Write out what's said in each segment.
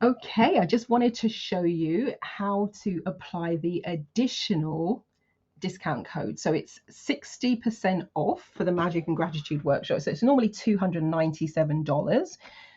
Okay, I just wanted to show you how to apply the additional discount code. So it's 60% off for the Magic and Gratitude workshop. So it's normally $297.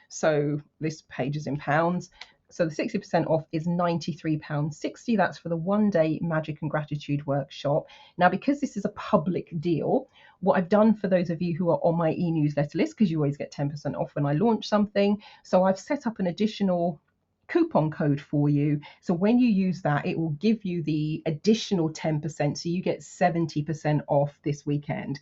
So this page is in pounds. So the 60% off is £93.60. That's for the 1-day Magic and Gratitude workshop. Now, because this is a public deal, what I've done for those of you who are on my e-newsletter list, because you always get 10% off when I launch something, so I've set up an additional coupon code for you. So when you use that, it will give you the additional 10%. So you get 70% off this weekend,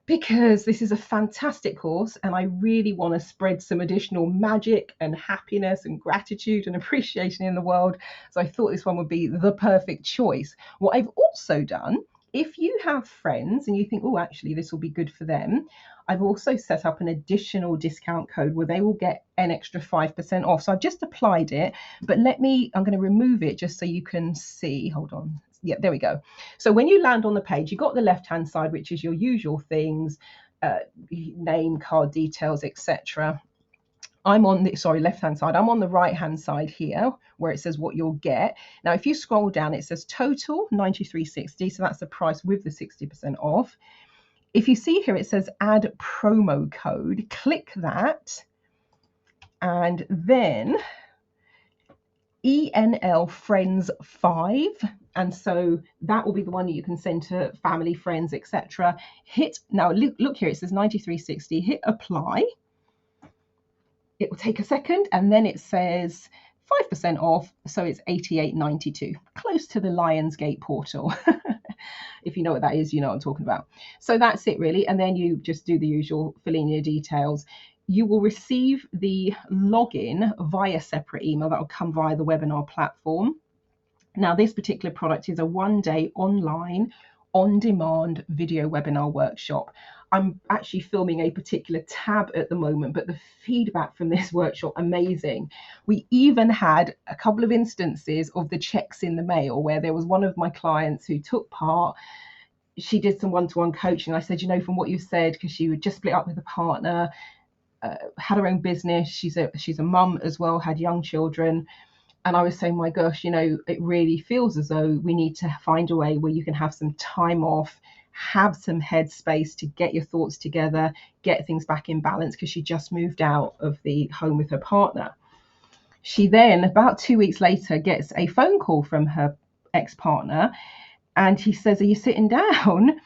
because this is a fantastic course and I really want to spread some additional magic and happiness and gratitude and appreciation in the world. So I thought this one would be the perfect choice. What I've also done, if you have friends and you think, oh, actually, this will be good for them, I've also set up an additional discount code where they will get an extra 5% off. So I've just applied it, but I'm going to remove it just so you can see. Hold on. Yeah, there we go. So when you land on the page, you've got the left-hand side, which is your usual things, name, card details, etc. I'm on the left-hand side. I'm on the right-hand side here where it says what you'll get. Now, if you scroll down, it says total 93.60. So that's the price with the 60% off. If you see here, it says add promo code. Click that, and then ENL Friends 5, and so that will be the one that you can send to family, friends, etc. Hit now. Look here. It says 93.60. Hit apply. It will take a second, and then it says 5% off. So it's 88.92, close to the Lionsgate portal. If you know what that is, you know what I'm talking about. So that's it really. And then you just do the usual, fill in your details. You will receive the login via separate email that will come via the webinar platform. Now, this particular product is a 1-day online on-demand video webinar workshop. I'm actually filming a particular tab at the moment, but the feedback from this workshop, amazing. We even had a couple of instances of the checks in the mail where there was one of my clients who took part. She did some one-to-one coaching. I said, from what you said, because she would just split up with a partner, had her own business. She's a mum as well, had young children. And I was saying, my gosh, it really feels as though we need to find a way where you can have some time off, have some headspace to get your thoughts together, get things back in balance, because she just moved out of the home with her partner. She then, about 2 weeks later, gets a phone call from her ex-partner, and he says, are you sitting down?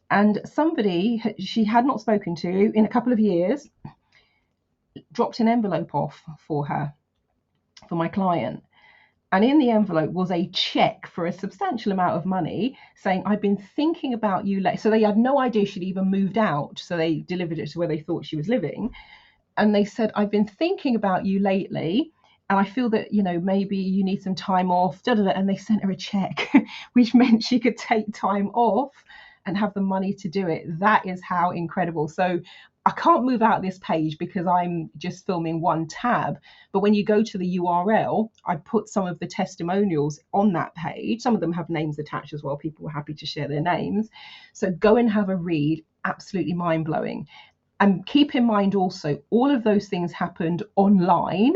And somebody she had not spoken to in a couple of years dropped an envelope off for her, for my client. And in the envelope was a check for a substantial amount of money saying, I've been thinking about you. So they had no idea she'd even moved out. So they delivered it to where they thought she was living. And they said, I've been thinking about you lately. And I feel that, maybe you need some time off. And they sent her a check, which meant she could take time off and have the money to do it. That is how incredible. So I can't move out of this page because I'm just filming one tab. But when you go to the URL, I put some of the testimonials on that page. Some of them have names attached as well. People were happy to share their names. So go and have a read. Absolutely mind-blowing. And keep in mind also, all of those things happened online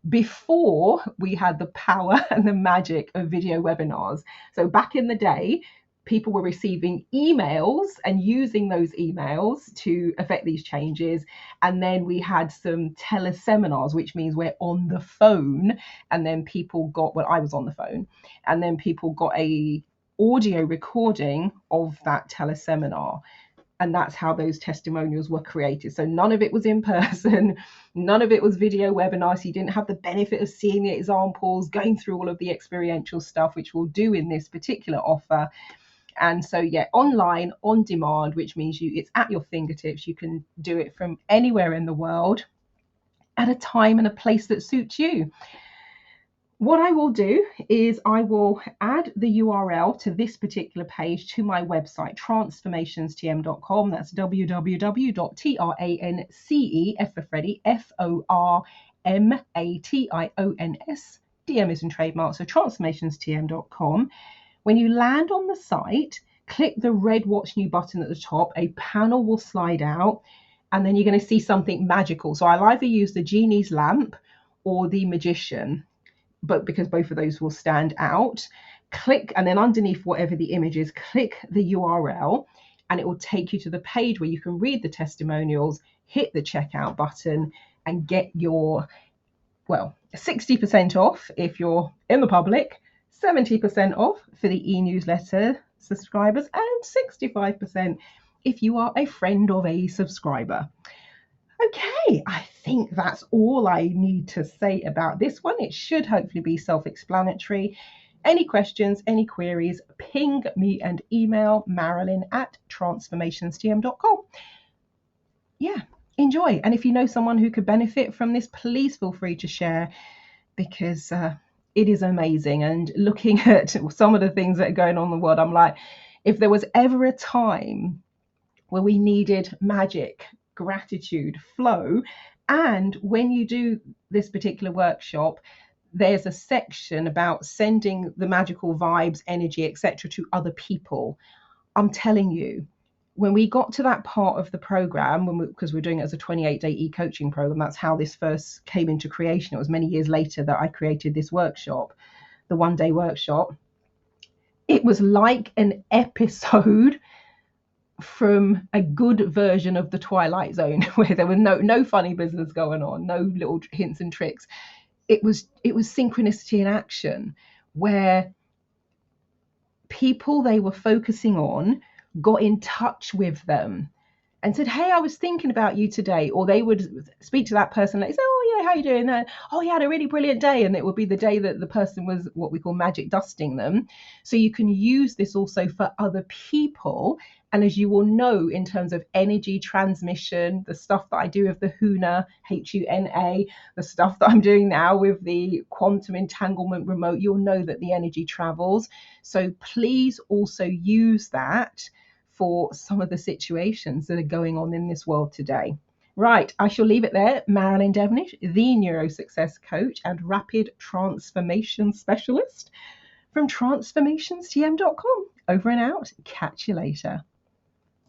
before we had the power and the magic of video webinars. So back in the day, people were receiving emails and using those emails to affect these changes. And then we had some teleseminars, which means we're on the phone. And then people got, I was on the phone, and then people got a audio recording of that teleseminar. And that's how those testimonials were created. So none of it was in person, none of it was video webinars. So you didn't have the benefit of seeing the examples, going through all of the experiential stuff, which we'll do in this particular offer. And so, online, on demand, which means it's at your fingertips. You can do it from anywhere in the world at a time and a place that suits you. What I will do is I will add the URL to this particular page to my website, TranceFormationstM.com. That's www.TranceFormations, F for Freddy, FORMATIONS, DM is in trademark, so TranceFormationstM.com. When you land on the site, click the red What's New button at the top. A panel will slide out, and then you're going to see something magical. So I'll either use the genie's lamp, or the magician, but because both of those will stand out. Click, and then underneath whatever the image is, click the URL, and it will take you to the page where you can read the testimonials, hit the checkout button, and get your, well, 60% off if you're in the public, 70% off for the e-newsletter subscribers, and 65% if you are a friend of a subscriber. Okay, I think that's all I need to say about this one. It should hopefully be self-explanatory. Any questions, any queries, ping me and email marilyn@transformationstm.com. Yeah, enjoy. And if you know someone who could benefit from this, please feel free to share, because it is amazing. And looking at some of the things that are going on in the world, I'm like, if there was ever a time where we needed magic, gratitude, flow, and when you do this particular workshop, there's a section about sending the magical vibes, energy, etc. to other people. I'm telling you, when we got to that part of the program, because we're doing it as a 28-day e-coaching program, that's how this first came into creation. It was many years later that I created this workshop, the one-day workshop. It was like an episode from a good version of the Twilight Zone, where there was no funny business going on, no little hints and tricks. It was synchronicity in action, where people they were focusing on got in touch with them and said, hey, I was thinking about you today. Or they would speak to that person, like, say, oh yeah, how you doing? Oh, you had a really brilliant day. And it would be the day that the person was what we call magic dusting them. So you can use this also for other people. And as you will know, in terms of energy transmission, the stuff that I do with the HUNA, HUNA, the stuff that I'm doing now with the quantum entanglement remote, you'll know that the energy travels. So please also use that for some of the situations that are going on in this world today. Right, I shall leave it there. Marilyn Devonish, the Neuro Success Coach and Rapid Transformation Specialist from TranceFormationstM.com. Over and out. Catch you later.